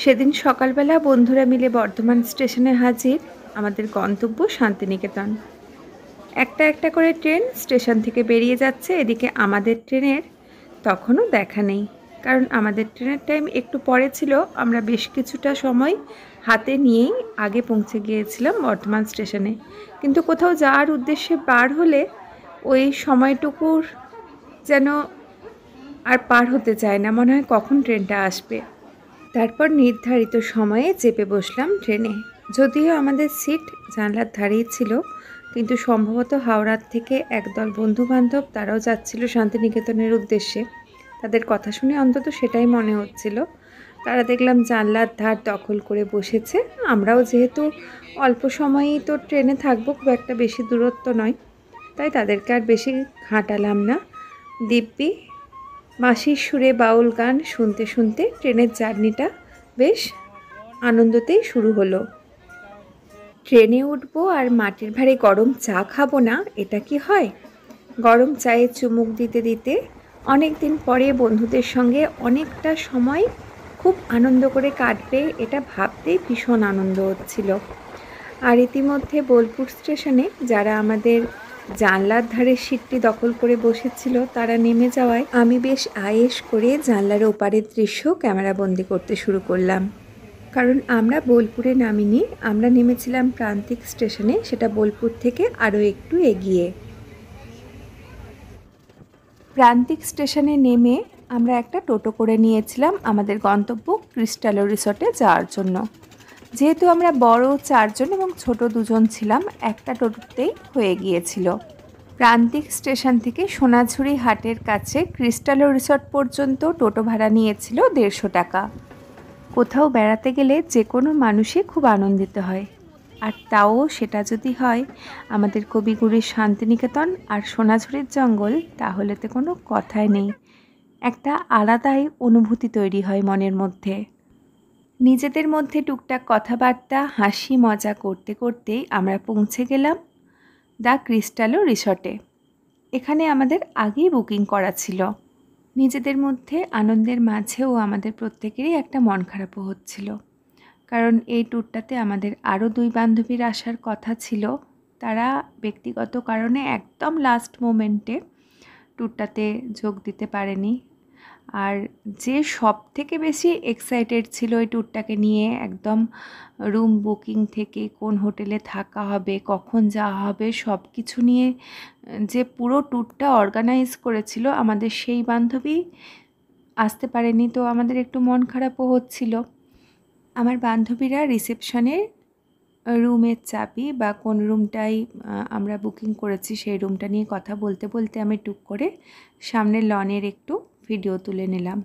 সেদিন সকালবেলা বন্ধুরা মিলে বর্ধমান স্টেশনে হাজির। আমাদের গন্তব্য শান্তিনিকেতন। একটা একটা করে ট্রেন স্টেশন থেকে বেরিয়ে যাচ্ছে, এদিকে আমাদের ট্রেনের তখনও দেখা নেই। কারণ আমাদের ট্রেনের টাইম একটু পরে ছিল। আমরা বেশ কিছুটা সময় হাতে নিয়েই আগে পৌঁছে গিয়েছিলাম বর্ধমান স্টেশনে, কিন্তু কোথাও যাওয়ার উদ্দেশ্যে বার হলে ওই সময়টুকুর যেন আর পার হতে চায় না, মনে হয় কখন ট্রেনটা আসবে। তারপর নির্ধারিত সময়ে চেপে বসলাম ট্রেনে। যদিও আমাদের সিট জানলার ধারেই ছিল, কিন্তু সম্ভবত হাওড়ার থেকে একদল বন্ধুবান্ধব তারাও যাচ্ছিল শান্তিনিকেতনের উদ্দেশ্যে। তাদের কথা শুনে অন্তত সেটাই মনে হচ্ছিল। তারা দেখলাম জানলার ধার দখল করে বসেছে। আমরাও যেহেতু অল্প সময়ই তো ট্রেনে থাকবো, খুব একটা বেশি দূরত্ব নয়, তাই তাদেরকে আর বেশি ঘাঁটালাম না। দিব্যি মাসির সুরে বাউল গান শুনতে শুনতে ট্রেনের জার্নিটা বেশ আনন্দতেই শুরু হলো। ট্রেনে উঠবো আর মাটির ভারে গরম চা খাবো না, এটা কি হয়? গরম চায়ে চুমুক দিতে দিতে অনেক দিন পরে বন্ধুদের সঙ্গে অনেকটা সময় খুব আনন্দ করে কাটবে, এটা ভাবতেই ভীষণ আনন্দ হচ্ছিল। আর ইতিমধ্যে বোলপুর স্টেশনে যারা আমাদের জানলার ধারের সিটটি দখল করে বসেছিল তারা নেমে যাওয়ায় আমি বেশ আয়েশ করে জানলার ওপারের দৃশ্য ক্যামেরাবন্দি করতে শুরু করলাম। কারণ আমরা বোলপুরে নামিনি, আমরা নেমেছিলাম প্রান্তিক স্টেশনে, সেটা বোলপুর থেকে আরও একটু এগিয়ে। প্রান্তিক স্টেশনে নেমে আমরা একটা টোটো করে নিয়েছিলাম আমাদের গন্তব্য ক্রিস্টালো রিসর্টে যাওয়ার জন্য। যেহেতু আমরা বড় 4 জন এবং ছোট 2 জন ছিলাম, একটা টোটোতেই হয়ে গিয়েছিল। প্রান্তিক স্টেশন থেকে সোনাঝুরি হাটের কাছে ক্রিস্টালো রিসর্ট পর্যন্ত টোটো ভাড়া নিয়েছিল 150 টাকা। কোথাও বেড়াতে গেলে যে কোনো মানুষই খুব আনন্দিত হয়, আর তাও সেটা যদি হয় আমাদের কবিগুরুর শান্তিনিকেতন আর সোনাঝুরির জঙ্গল, তাহলে তো কোনো কথাই নেই। একটা আলাদাই অনুভূতি তৈরি হয় মনের মধ্যে। নিজেদের মধ্যে টুকটাক কথাবার্তা হাসি মজা করতে করতেই আমরা পৌঁছে গেলাম দ্য ক্রিস্টালো রিসর্টে। এখানে আমাদের আগেই বুকিং করা ছিল। নিজেদের মধ্যে আনন্দের মাঝেও আমাদের প্রত্যেকেরই একটা মন খারাপও হচ্ছিল, কারণ এই ট্যুরটাতে আমাদের আরও 2 বান্ধবীর আসার কথা ছিল। তারা ব্যক্তিগত কারণে একদম লাস্ট মোমেন্টে ট্যুরটাতে যোগ দিতে পারেনি। আর যে সব থেকে বেশি এক্সাইটেড ছিল এই ট্যুরটাকে নিয়ে, একদম রুম বুকিং থেকে কোন হোটেলে থাকা হবে, কখন যাওয়া হবে, সব কিছু নিয়ে যে পুরো ট্যুরটা অর্গানাইজ করেছিল, আমাদের সেই বান্ধবী আসতে পারেনি। তো আমাদের একটু মন খারাপও হচ্ছিল। আমার বান্ধবীরা রিসেপশনের রুমের চাবি বা কোন রুমটাই আমরা বুকিং করেছি সেই রুমটা নিয়ে কথা বলতে বলতে আমি টুক করে সামনের লনের একটু ভিডিও তুলে নিলাম।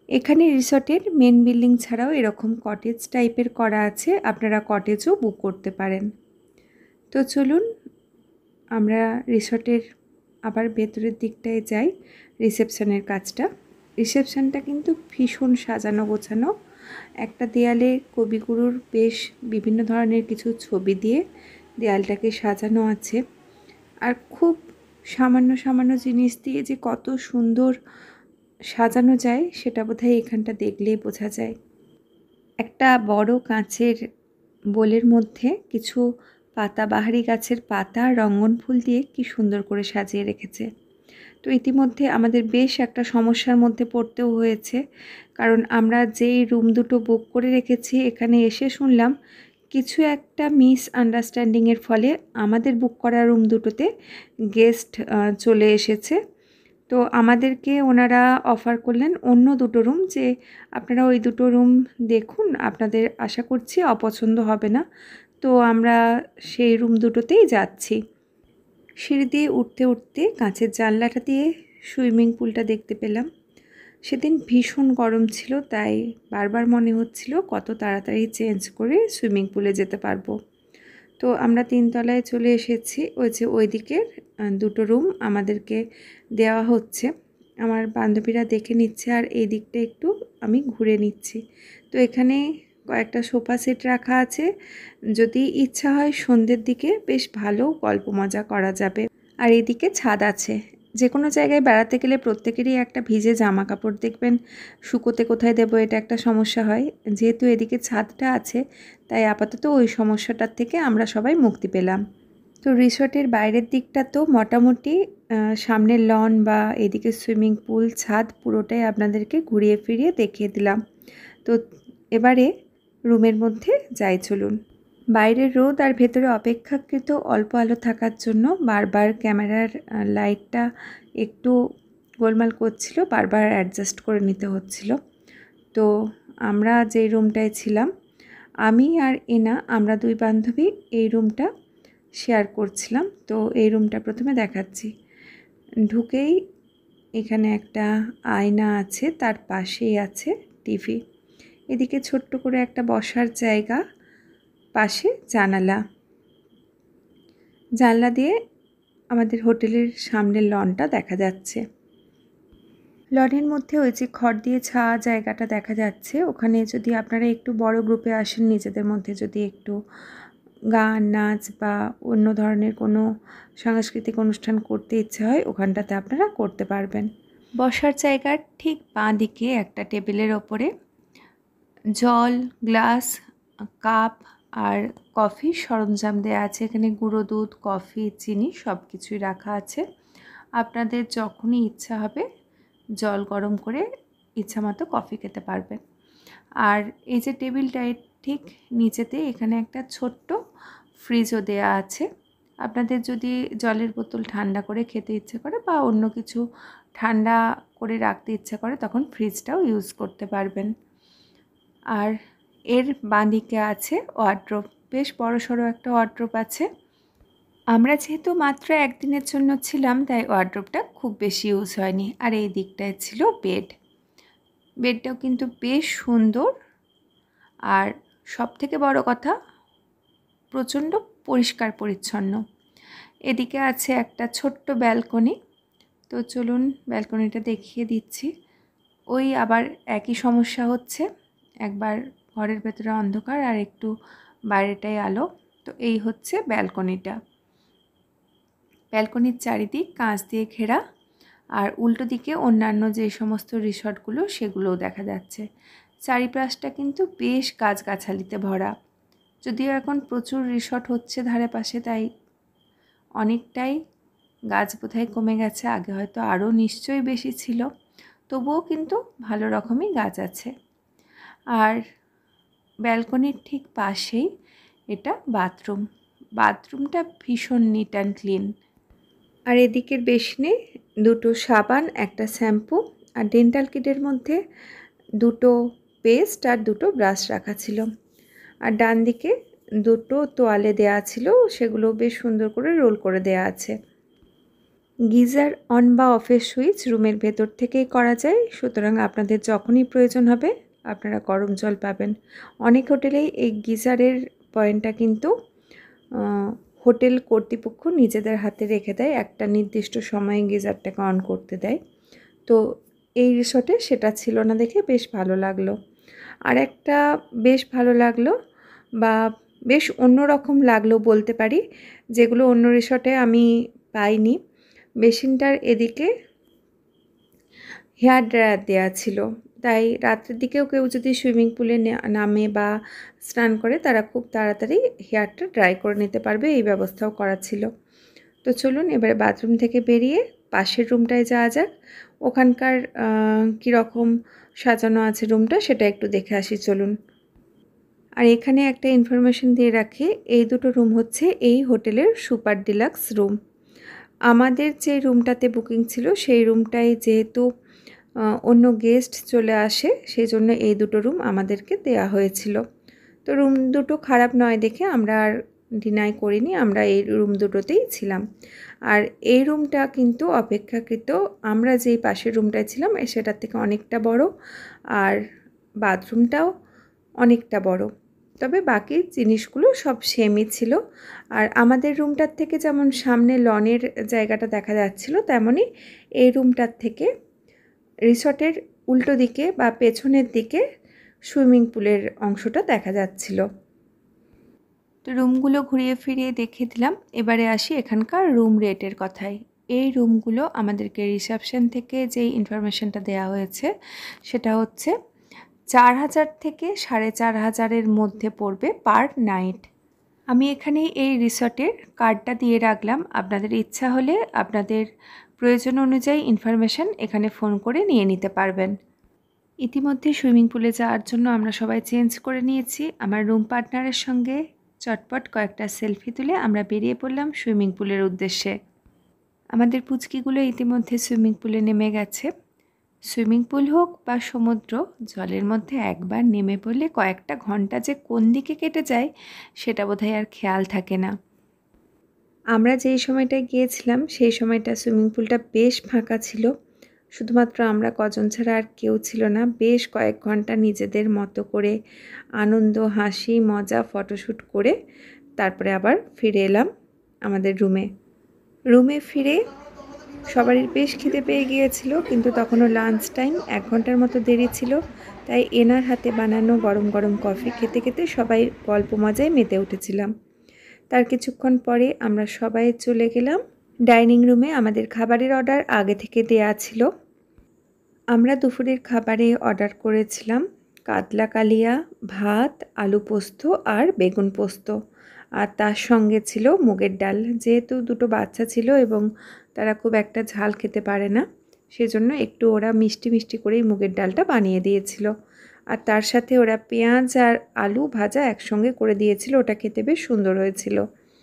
এখানে রিসর্টের মেন বিল্ডিং ছাড়াও এরকম কটেজ টাইপের করা আছে, আপনারা কটেজও বুক করতে পারেন। তো চলুন আমরা রিসর্টের আবার ভেতরের দিকটায় যাই। রিসেপশনের কাজটা, রিসেপশনটা কিন্তু ভীষণ সাজানো গোছানো। একটা দেয়ালে কবিগুরুর বেশ বিভিন্ন ধরনের কিছু ছবি দিয়ে দেয়ালটাকে সাজানো আছে। আর খুব সামান্য সামান্য জিনিস দিয়ে যে কত সুন্দর সাজানো যায় সেটা বোধহয় এখানটা দেখলেই বোঝা যায়। একটা বড় কাঁচের বোলের মধ্যে কিছু পাতাবাহারি গাছের পাতা রঙ্গন ফুল দিয়ে কি সুন্দর করে সাজিয়ে রেখেছে। তো ইতিমধ্যে আমাদের বেশ একটা সমস্যার মধ্যে পড়তেও হয়েছে, কারণ আমরা যেই রুম দুটো বুক করে রেখেছি এখানে এসে শুনলাম কিছু একটা মিসআন্ডারস্ট্যান্ডিংয়ের ফলে আমাদের বুক করা রুম দুটোতে গেস্ট চলে এসেছে। তো আমাদেরকে ওনারা অফার করলেন অন্য দুটো রুম, যে আপনারা ওই দুটো রুম দেখুন, আপনাদের আশা করছি অপছন্দ হবে না। তো আমরা সেই রুম দুটোতেই যাচ্ছি। সিঁড়ি দিয়ে উঠতে উঠতে কাঁচের জানলাটা দিয়ে সুইমিং পুলটা দেখতে পেলাম। সেদিন ভীষণ গরম ছিল, তাই বারবার মনে হচ্ছিল কত তাড়াতাড়ি চেঞ্জ করে সুইমিং পুলে যেতে পারবো। তো আমরা 3 তলায় চলে এসেছি। ওই যে ওই দিকের দুটো রুম আমাদেরকে দেওয়া হচ্ছে। আমার বান্ধবীরা দেখে নিচ্ছে আর এই দিকটা একটু আমি ঘুরে নিচ্ছি। তো এখানে কয়েকটা সোফা সেট রাখা আছে, যদি ইচ্ছা হয় সন্ধ্যের দিকে বেশ ভালো গল্প মজা করা যাবে। আর এদিকে ছাদ আছে, যে কোনো জায়গায় বেড়াতে গেলে প্রত্যেকেরই একটা ভিজে জামা কাপড় দেখবেন শুকোতে কোথায় দেবো এটা একটা সমস্যা হয়। যেহেতু এদিকে ছাদটা আছে তাই আপাতত ওই সমস্যাটার থেকে আমরা সবাই মুক্তি পেলাম। তো রিসর্টের বাইরের দিকটা তো মোটামুটি সামনের লন বা এদিকে সুইমিং পুল, ছাদ পুরোটাই আপনাদেরকে ঘুরিয়ে ফিরিয়ে দেখিয়ে দিলাম। তো এবারে রুমের মধ্যে যাই চলুন। বাইরের রোদ আর ভেতরে অপেক্ষাকৃত অল্প আলো থাকার জন্য বারবার ক্যামেরার লাইটটা একটু গোলমাল করছিল, বারবার অ্যাডজাস্ট করে নিতে হচ্ছিল। তো আমরা যে রুমটায় ছিলাম, আমি আর এনা, আমরা দুই বান্ধবী এই রুমটা শেয়ার করছিলাম। তো এই রুমটা প্রথমে দেখাচ্ছি। ঢুকেই এখানে একটা আয়না আছে, তার পাশেই আছে টিভি। এদিকে ছোট্ট করে একটা বসার জায়গা, পাশে জানলা দিয়ে আমাদের হোটেলের সামনের লনটা দেখা যাচ্ছে। লনের মধ্যে ওই যে খড় দিয়ে ছাওয়া জায়গাটা দেখা যাচ্ছে, ওখানে যদি আপনারা একটু বড় গ্রুপে আসেন, নিজেদের মধ্যে যদি একটু গান, নাচ বা অন্য ধরনের কোনো সাংস্কৃতিক অনুষ্ঠান করতে ইচ্ছে হয়, ওখানটাতে আপনারা করতে পারবেন। বসার জায়গার ঠিক বাঁ দিকে একটা টেবিলের ওপরে জল, গ্লাস, কাপ আর কফির সরঞ্জাম দেওয়া আছে। এখানে গুঁড়ো দুধ, কফি, চিনি সব কিছুই রাখা আছে। আপনাদের যখনই ইচ্ছা হবে জল গরম করে ইচ্ছামতো কফি খেতে পারবেন। আর এই যে টেবিলটায় ঠিক নিচেতে এখানে একটা ছোট্ট ফ্রিজও দেয়া আছে। আপনাদের যদি জলের বোতল ঠান্ডা করে খেতে ইচ্ছে করে বা অন্য কিছু ঠান্ডা করে রাখতে ইচ্ছা করে, তখন ফ্রিজটাও ইউজ করতে পারবেন। আর এর বাঁ দিকে আছে ওয়ার্ড্রোব, বেশ বড়সড় একটা ওয়ার্ড্রোব আছে। আমরা যেহেতু মাত্র একদিনের জন্য ছিলাম তাই ওয়ার্ড্রোবটা খুব বেশি ইউজ হয়নি। আর এই দিকটায় ছিল বেডটাও কিন্তু বেশ সুন্দর। আর সবথেকে বড় কথা, প্রচণ্ড পরিষ্কার পরিচ্ছন্ন। এদিকে আছে একটা ছোট্ট ব্যালকনি। তো চলুন ব্যালকনিটা দেখিয়ে দিচ্ছি। ওই আবার একই সমস্যা হচ্ছে, একবার ঘরের ভেতরে অন্ধকার আর একটু বাইরেটাই আলো। তো এই হচ্ছে ব্যালকনিটা। ব্যালকনির চারিদিক কাঁচ দিয়ে ঘেরা, আর উল্টো দিকে অন্যান্য যে সমস্ত রিসর্টগুলো সেগুলোও দেখা যাচ্ছে। চারিপাশটা কিন্তু বেশ গাছগাছালিতে ভরা। যদিও এখন প্রচুর রিসর্ট হচ্ছে ধারে পাশে, তাই অনেকটাই গাছ বোধহয় কমে গেছে। আগে হয়তো আরও নিশ্চয়ই বেশি ছিল, তবুও কিন্তু ভালো রকমই গাছ আছে। আর ব্যালকনির ঠিক পাশেই এটা বাথরুমটা ভীষণ নিট অ্যান্ড ক্লিন। আর এদিকের বেসিনে দুটো সাবান, একটা শ্যাম্পু আর ডেন্টাল কিটের মধ্যে দুটো পেস্ট আর দুটো ব্রাশ রাখা ছিল। আর ডান দিকে দুটো তোয়ালে দেয়া ছিল, সেগুলো বেশ সুন্দর করে রোল করে দেয়া আছে। গিজার অন বা অফের সুইচ রুমের ভেতর থেকেই করা যায়, সুতরাং আপনাদের যখনই প্রয়োজন হবে আপনারা গরম জল পাবেন। অনেক হোটেলেই এই গিজারের পয়েন্টটা কিন্তু হোটেল কর্তৃপক্ষ নিজেদের হাতে রেখে দেয়, একটা নির্দিষ্ট সময়ে গিজারটাকে অন করতে দেয়। তো এই রিসর্টে সেটা ছিল না দেখে বেশ ভালো লাগলো। আর একটা বেশ ভালো লাগলো বা বেশ অন্যরকম লাগলো বলতে পারি, যেগুলো অন্য রিসর্টে আমি পাইনি। বেসিনটার এদিকে হেয়ার ড্রায়ার দেওয়া ছিল, তাই রাত্রের দিকেও কেউ যদি সুইমিং পুলে নামে বা স্নান করে তারা খুব তাড়াতাড়ি হেয়ারটা ড্রাই করে নিতে পারবে, এই ব্যবস্থাও করা ছিল। তো চলুন এবারে বাথরুম থেকে বেরিয়ে পাশের রুমটায় যাওয়া যাক। ওখানকার কীরকম সাজানো আছে রুমটা সেটা একটু দেখে আসি চলুন। আর এখানে একটা ইনফরমেশন দিয়ে রাখি, এই দুটো রুম হচ্ছে এই হোটেলের সুপার ডিলাক্স রুম। আমাদের যে রুমটাতে বুকিং ছিল সেই রুমটায় যেহেতু অন্য গেস্ট চলে আসে, সেই জন্য এই দুটো রুম আমাদেরকে দেয়া হয়েছিল। তো রুম দুটো খারাপ নয় দেখে আমরা আর ডিনাই করিনি, আমরা এই রুম দুটোতেই ছিলাম। আর এই রুমটা কিন্তু অপেক্ষাকৃত আমরা যেই পাশের রুমটায় ছিলাম সেটার থেকে অনেকটা বড়, আর বাথরুমটাও অনেকটা বড়। তবে বাকি জিনিসগুলো সব সেমই ছিল। আর আমাদের রুমটার থেকে যেমন সামনে লনের জায়গাটা দেখা যাচ্ছিল, তেমনই এই রুমটার থেকে রিসর্টের উল্টো দিকে বা পেছনের দিকে সুইমিং পুলের অংশটা দেখা যাচ্ছিল। তো রুমগুলো ঘুরিয়ে ফিরিয়ে দেখে দিলাম। এবারে আসি এখানকার রুম রেটের কথায়। এই রুমগুলো আমাদেরকে রিসেপশন থেকে যেই ইনফরমেশনটা দেওয়া হয়েছে সেটা হচ্ছে 4000 থেকে 4500-এর মধ্যে পড়বে পার নাইট। আমি এখানে এই রিসর্টের কার্ডটা দিয়ে রাখলাম, আপনাদের ইচ্ছা হলে আপনাদের প্রয়োজন অনুযায়ী ইনফরমেশন এখানে ফোন করে নিয়ে নিতে পারবেন। ইতিমধ্যে সুইমিং পুলে যাওয়ার জন্য আমরা সবাই চেঞ্জ করে নিয়েছি। আমার রুম পার্টনারের সঙ্গে চটপট কয়েকটা সেলফি তুলে আমরা বেরিয়ে পড়লাম সুইমিং পুলের উদ্দেশ্যে। আমাদের পুচকিগুলো ইতিমধ্যে সুইমিং পুলে নেমে গেছে। সুইমিং পুল হোক বা সমুদ্র, জলের মধ্যে একবার নেমে পড়লে কয়েকটা ঘন্টা যে কোন দিকে কেটে যায় সেটা বোধহয় আর খেয়াল থাকে না। আমরা যেই সময়টায় গিয়েছিলাম সেই সময়টা সুইমিং পুলটা বেশ ফাঁকা ছিল, শুধুমাত্র আমরা কজন ছাড়া আর কেউ ছিল না। বেশ কয়েক ঘন্টা নিজেদের মতো করে আনন্দ, হাসি, মজা, ফটোশ্যুট করে তারপরে আবার ফিরে এলাম আমাদের রুমে ফিরে সবারই বেশ খিদে পেয়ে গিয়েছিল, কিন্তু তখনও লাঞ্চ টাইম, 1 ঘন্টার মতো দেরি ছিল। তাই এনার হাতে বানানো গরম গরম কফি খেতে খেতে সবাই গল্প মজায় মেতে উঠেছিলাম। তার কিছুক্ষণ পরে আমরা সবাই চলে গেলাম ডাইনিং রুমে। আমাদের খাবারের অর্ডার আগে থেকে দেয়া ছিল। আমরা দুপুরের খাবারে অর্ডার করেছিলাম কাতলা কালিয়া, ভাত, আলু পোস্ত আর বেগুন পোস্ত, আর তার সঙ্গে ছিল মুগের ডাল। যেহেতু দুটো বাচ্চা ছিল এবং তারা খুব একটা ঝাল খেতে পারে না, সেজন্য একটু ওরা মিষ্টি মিষ্টি করেই মুগের ডালটা বানিয়ে দিয়েছিল। আর তার সাথে ওরা পেঁয়াজ আর আলু ভাজা একসঙ্গে করে দিয়েছিল, ওটা খেতে বেশ সুন্দর হয়েছিল।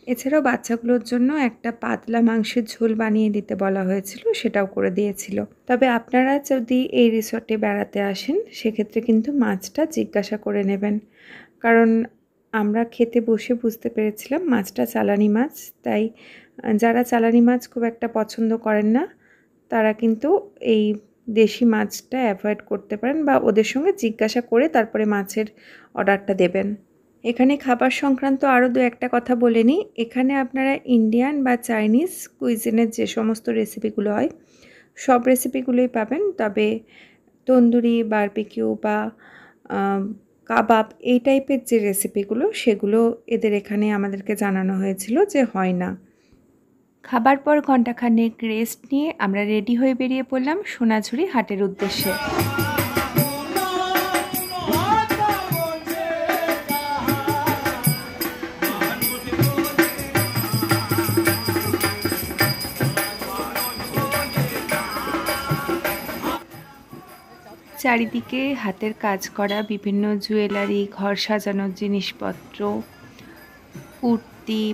এছাড়াও বাচ্চাগুলোর জন্য একটা পাতলা মাংসের ঝোল বানিয়ে দিতে বলা হয়েছিল, সেটাও করে দিয়েছিল। তবে আপনারা যদি এই রিসর্টে বেড়াতে আসেন সেক্ষেত্রে কিন্তু মাছটা জিজ্ঞাসা করে নেবেন, কারণ আমরা খেতে বসে বুঝতে পেরেছিলাম মাছটা চালানি মাছ। তাই যারা চালানি মাছ খুব একটা পছন্দ করেন না তারা কিন্তু এই দেশি মাছটা অ্যাভয়েড করতে পারেন, বা ওদের সঙ্গে জিজ্ঞাসা করে তারপরে মাছের অর্ডারটা দেবেন। এখানে খাবার সংক্রান্ত আরও 2-একটা কথা বলে নিই। এখানে আপনারা ইন্ডিয়ান বা চাইনিজ কুইজিনের যে সমস্ত রেসিপিগুলো হয় সব রেসিপিগুলোই পাবেন, তবে তন্দুরি, বারবিকিউ বা কাবাব এই টাইপের যে রেসিপিগুলো সেগুলো এদের এখানে আমাদেরকে জানানো হয়েছিল যে হয় না। খাবার পর ঘণ্টাখানেক রেস্ট নিয়ে আমরা রেডি হয়ে বেরিয়ে পড়লাম সোনাঝুরি হাটের উদ্দেশ্যে। চারিদিকে হাতের কাজ করা বিভিন্ন জুয়েলারি, ঘর সাজানোর জিনিসপত্র, কুর্তি,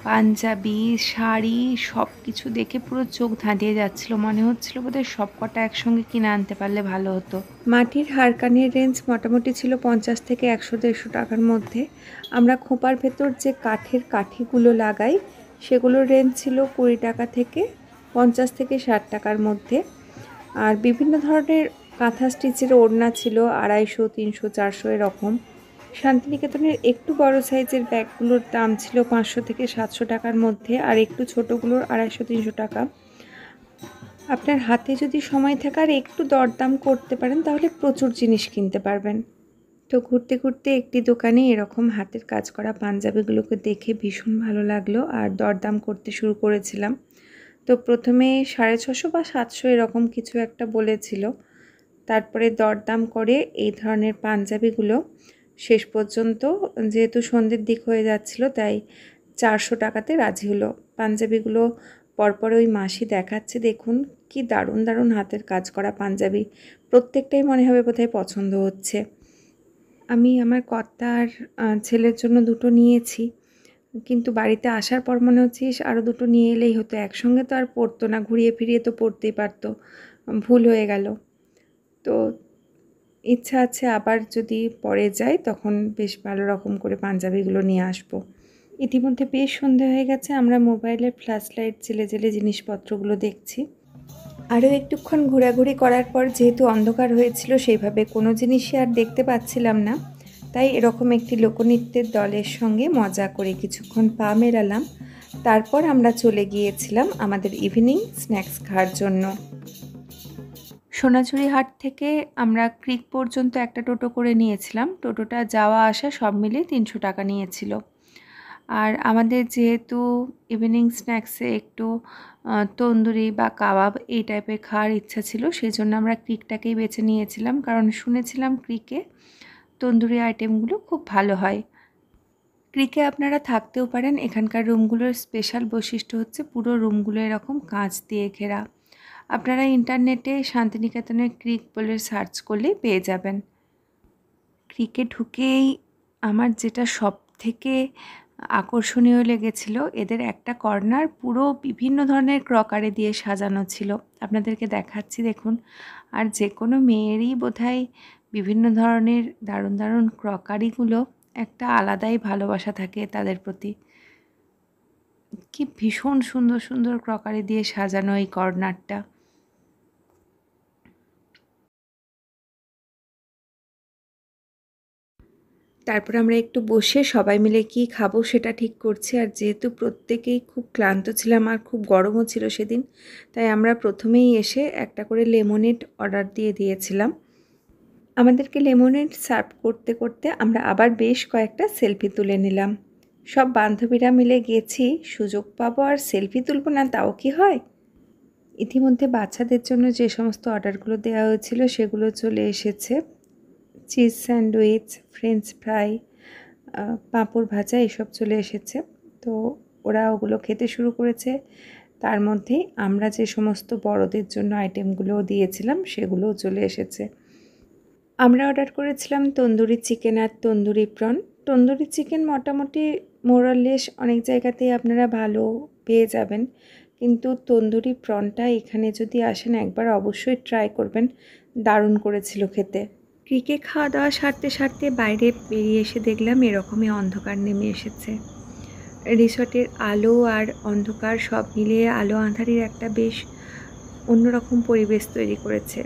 পাঞ্জাবি, শাড়ি সব কিছু দেখে পুরো চোখ ধাঁধিয়ে যাচ্ছিল। মনে হচ্ছিল বোধহয় সব কটা একসঙ্গে কিনে আনতে পারলে ভালো হতো। মাটির হারকানির রেঞ্জ মোটামুটি ছিল 50 থেকে 100-150 টাকার মধ্যে। আমরা খোঁপার ভেতর যে কাঠের কাঠিগুলো লাগাই সেগুলোর রেঞ্জ ছিল 20 টাকা থেকে 50 থেকে 60 টাকার মধ্যে। আর বিভিন্ন ধরনের কাঁথা স্টিচের ওড়না ছিল 250, 300, 400 এরকম। শান্তিনিকেতনের একটু বড় সাইজের ব্যাগগুলোর দাম ছিল 500 থেকে 700 টাকার মধ্যে, আর একটু ছোটোগুলোর 250-300 টাকা। আপনার হাতে যদি সময় থাকে আর একটু দরদাম করতে পারেন তাহলে প্রচুর জিনিস কিনতে পারবেন। তো ঘুরতে ঘুরতে একটি দোকানে এরকম হাতের কাজ করা পাঞ্জাবিগুলোকে দেখে ভীষণ ভালো লাগলো আর দরদাম করতে শুরু করেছিলাম। তো প্রথমে 650 বা 700 এরকম কিছু একটা বলেছিল, তারপরে দরদাম করে এই ধরনের পাঞ্জাবিগুলো শেষ পর্যন্ত, যেহেতু সন্ধ্যের দিক হয়ে যাচ্ছিল তাই 400 টাকাতে রাজি হলো। পাঞ্জাবিগুলো পরপর ওই মাসি দেখাচ্ছে, দেখুন কি দারুণ দারুণ হাতের কাজ করা পাঞ্জাবি, প্রত্যেকটাই মনে হবে বোধহয় পছন্দ হচ্ছে। আমি আমার কর্তার ছেলের জন্য দুটো নিয়েছি, কিন্তু বাড়িতে আসার পর মনে হচ্ছে আরও দুটো নিয়ে এলেই হতো, একসঙ্গে তো আর পরতো না, ঘুরিয়ে ফিরিয়ে তো পরতেই পারতো, ভুল হয়ে গেল। তো ইচ্ছা আছে আবার যদি পরে যাই তখন বেশ ভালো রকম করে পাঞ্জাবিগুলো নিয়ে আসবো। ইতিমধ্যে বেশ সন্ধে হয়ে গেছে, আমরা মোবাইলের ফ্ল্যাশ লাইট জেলে জেলে জিনিসপত্রগুলো দেখছি। আরও একটুক্ষণ ঘোরাঘুরি করার পর যেহেতু অন্ধকার হয়েছিল সেইভাবে কোনো জিনিসই আর দেখতে পাচ্ছিলাম না, তাই এরকম একটি লোকনৃত্যের দলের সঙ্গে মজা করে কিছুক্ষণ পা মেলালাম। তারপর আমরা চলে গিয়েছিলাম আমাদের ইভিনিং স্ন্যাক্স খাওয়ার জন্য। সোনাঝুরি হাট থেকে আমরা ক্রিক পর্যন্ত একটা টোটো করে নিয়েছিলাম। টোটোটা যাওয়া আসা সব মিলিয়ে 300 টাকা নিয়েছিল। আর আমাদের যেহেতু ইভিনিং স্ন্যাক্সে একটু তন্দুরি বা কাবাব এই টাইপের খাওয়ার ইচ্ছা ছিল, সেই জন্য আমরা ক্রিকটাকেই বেছে নিয়েছিলাম, কারণ শুনেছিলাম ক্রিকে তন্দুরি আইটেমগুলো খুব ভালো হয়। ক্রিকে আপনারা থাকতেও পারেন। এখানকার রুমগুলোর স্পেশাল বৈশিষ্ট্য হচ্ছে পুরো রুমগুলো এরকম কাঁচ দিয়ে ঘেরা। আপনারা ইন্টারনেটে শান্তিনিকেতনের ক্রিক বলে সার্চ করলেই পেয়ে যাবেন। ক্রিকে ঢুকেই আমার যেটা সবথেকে আকর্ষণীয় লেগেছিল, এদের একটা কর্নার পুরো বিভিন্ন ধরনের ক্রকারি দিয়ে সাজানো ছিল। আপনাদেরকে দেখাচ্ছি দেখুন। আর যে কোনো মেয়েরই বোধহয় বিভিন্ন ধরনের দারুণ দারুণ ক্রকারিগুলো একটা আলাদাই ভালোবাসা থাকে তাদের প্রতি। কি ভীষণ সুন্দর সুন্দর ক্রকারি দিয়ে সাজানো এই কর্নারটা। তারপর আমরা একটু বসে সবাই মিলে কি খাবো সেটা ঠিক করছি। আর যেহেতু প্রত্যেকেই খুব ক্লান্ত ছিলাম আর খুব গরমও ছিল সেদিন, তাই আমরা প্রথমেই এসে একটা করে লেমনেড অর্ডার দিয়ে দিয়েছিলাম। আমাদেরকে লেমনেড সার্ভ করতে করতে আমরা আবার বেশ কয়েকটা সেলফি তুলে নিলাম। সব বান্ধবীরা মিলে গেছি, সুযোগ পাবো আর সেলফি তুলবো না তাও কি হয়। ইতিমধ্যে বাচ্চাদের জন্য যে সমস্ত অর্ডারগুলো দেওয়া হয়েছিল সেগুলো চলে এসেছে। চিজ স্যান্ডউইচ, ফ্রেঞ্চ ফ্রাই, পাঁপড় ভাজা এসব চলে এসেছে। তো ওরা ওগুলো খেতে শুরু করেছে। তার মধ্যেই আমরা যে সমস্ত বড়দের জন্য আইটেমগুলো দিয়েছিলাম সেগুলোও চলে এসেছে। আমরা অর্ডার করেছিলাম তন্দুরি চিকেন আর তন্দুরি প্রন। তন্দুরি চিকেন মোটামুটি মোরালেস অনেক জায়গাতেই আপনারা ভালো পেয়ে যাবেন, কিন্তু তন্দুরি প্রনটা এখানে যদি আসেন একবার অবশ্যই ট্রাই করবেন। দারুণ করেছিল খেতে। ক্রিকে খাওয়া দাওয়া সারতে সারতে বাইরে বেরিয়ে এসে দেখলাম এরকমই অন্ধকার নেমে এসেছে। রিসর্টের আলো আর অন্ধকার সব মিলিয়ে আলো আঁধারির একটা বেশ অন্যরকম পরিবেশ তৈরি করেছে।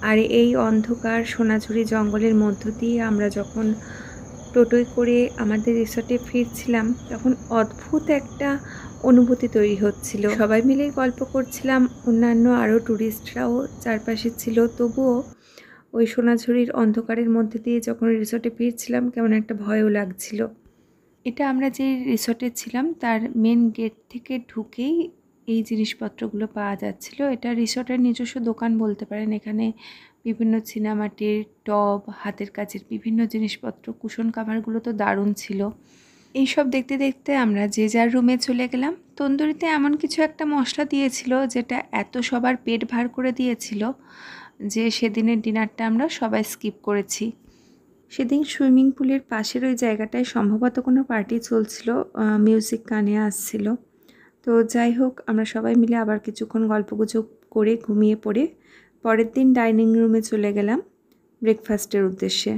আর এই অন্ধকার সোনাঝুরি জঙ্গলের মধ্য দিয়ে আমরা যখন টোটোয় করে আমাদের রিসর্টে ফিরছিলাম, তখন অদ্ভুত একটা অনুভূতি তৈরি হচ্ছিল। সবাই মিলেই গল্প করছিলাম, অন্যান্য আরও ট্যুরিস্টরাও চারপাশে ছিল, তবুও ওই সোনাঝুরির অন্ধকারের মধ্যে দিয়ে যখন রিসর্টে ফিরছিলাম কেমন একটা ভয়ও লাগছিল। এটা আমরা যে রিসর্টে ছিলাম তার মেন গেট থেকে ঢুকেই এই জিনিসপত্রগুলো পাওয়া যাচ্ছিল। এটা রিসর্টের নিজস্ব দোকান বলতে পারেন। এখানে বিভিন্ন চীনামাটির টব, হাতের কাজের বিভিন্ন জিনিসপত্র, কুশন কাভারগুলো তো দারুণ ছিল। এইসব দেখতে দেখতে আমরা যে যার রুমে চলে গেলাম। তন্দুরিতে এমন কিছু একটা মশলা দিয়েছিল যেটা এত সবার পেট ভার করে দিয়েছিল যে সেদিনের ডিনারটা আমরা সবাই স্কিপ করেছি। সেদিন সুইমিং পুলের পাশের ওই জায়গাটায় সম্ভবত কোনো পার্টি চলছিল, মিউজিক কানে আসছিল। তো যাই হোক, আমরা সবাই মিলে আবার কিছুক্ষণ গল্পগুজব করে ঘুমিয়ে পড়ে পরের দিন ডাইনিং রুমে চলে গেলাম ব্রেকফাস্টের উদ্দেশ্যে।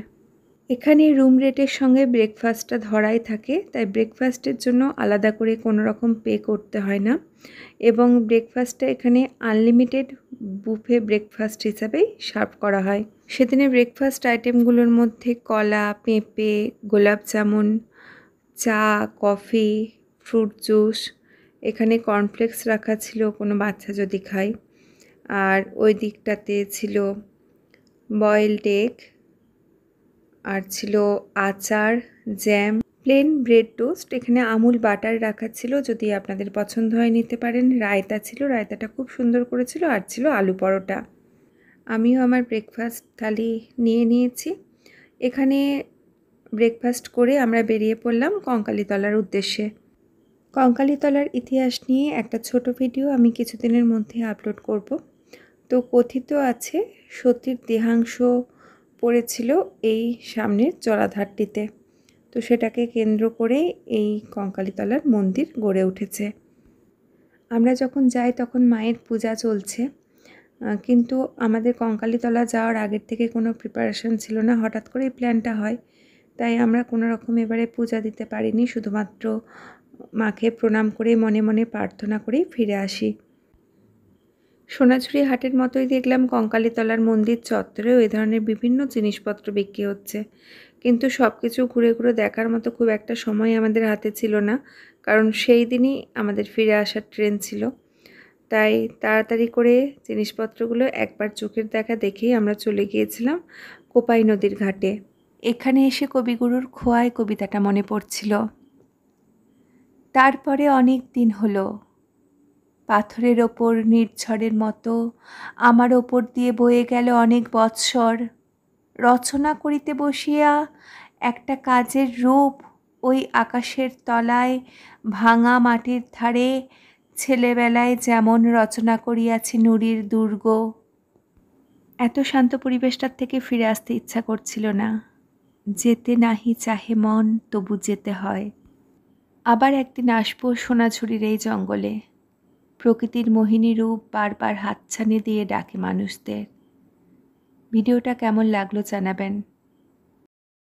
এখানে রুম রেটের সঙ্গে ব্রেকফাস্টটা ধরাই থাকে, তাই ব্রেকফাস্টের জন্য আলাদা করে কোনো রকম পে করতে হয় না, এবং ব্রেকফাস্টটা এখানে আনলিমিটেড বুফে ব্রেকফাস্ট হিসাবেই সার্ভ করা হয়। সেদিনের ব্রেকফাস্ট আইটেমগুলোর মধ্যে কলা, পেঁপে, গোলাপ জামুন, চা, কফি, ফ্রুট জুস, এখানে কর্নফ্লেক্স রাখা ছিল কোনো বাচ্চা যদি খায়, আর ওই দিকটাতে ছিল বয়েলড এগ, আর ছিল আচার, জ্যাম, প্লেন ব্রেড টোস্ট, এখানে আমুল বাটার রাখা ছিল, যদি আপনাদের পছন্দ হয় নিতে পারেন। রায়তা ছিল, রায়তাটা খুব সুন্দর করেছিল, আর ছিল আলু পরোটা। আমিও আমার ব্রেকফাস্ট থালি নিয়ে নিয়েছি। এখানে ব্রেকফাস্ট করে আমরা বেরিয়ে পড়লাম কঙ্কালীতলার উদ্দেশ্যে। কঙ্কালীতলার ইতিহাস নিয়ে একটা ছোট ভিডিও আমি কিছুদিনের মধ্যে আপলোড করব। তো কথিত আছে সতীর দেহাংশ পড়েছিল এই সামনের জলাধারটিতে, তো সেটাকে কেন্দ্র করে এই কঙ্কালীতলার মন্দির গড়ে উঠেছে। আমরা যখন যাই তখন মায়ের পূজা চলছে, কিন্তু আমাদের কঙ্কালীতলা যাওয়ার আগের থেকে কোনো প্রিপারেশন ছিল না, হঠাৎ করেই প্ল্যানটা হয়, তাই আমরা কোনো রকম এবারে পূজা দিতে পারিনি, শুধুমাত্র মাকে প্রণাম করে মনে মনে প্রার্থনা করেই ফিরে আসি। সোনাঝুরি হাটের মতোই দেখলাম কঙ্কালীতলার মন্দির চত্বরেও এই ধরনের বিভিন্ন জিনিসপত্র বিক্রি হচ্ছে, কিন্তু সব কিছু ঘুরে ঘুরে দেখার মতো খুব একটা সময় আমাদের হাতে ছিল না, কারণ সেই দিনই আমাদের ফিরে আসার ট্রেন ছিল। তাই তাড়াতাড়ি করে জিনিসপত্রগুলো একবার চোখের দেখা দেখেই আমরা চলে গিয়েছিলাম কোপাই নদীর ঘাটে। এখানে এসে কবিগুরুর খোয়াই কবিতাটা মনে পড়ছিল। তারপরে অনেক দিন হলো, পাথরের ওপর নির্ঝরের মতো আমার ওপর দিয়ে বয়ে গেল অনেক বৎসর। রচনা করিতে বসিয়া একটা কাজের রূপ ওই আকাশের তলায় ভাঙা মাটির ধারে ছেলেবেলায় যেমন রচনা করিয়াছি নুড়ির দুর্গ। এত শান্ত পরিবেশটার থেকে ফিরে আসতে ইচ্ছা করছিল না। যেতে নাহি চাহে মন, তবু যেতে হয়। আবার একদিন আসবো সোনাঝুরির এই জঙ্গলে। প্রকৃতির মোহিনী রূপ বারবার হাতছানি দিয়ে ডাকে মানুষদের। ভিডিওটা কেমন লাগলো জানাবেন।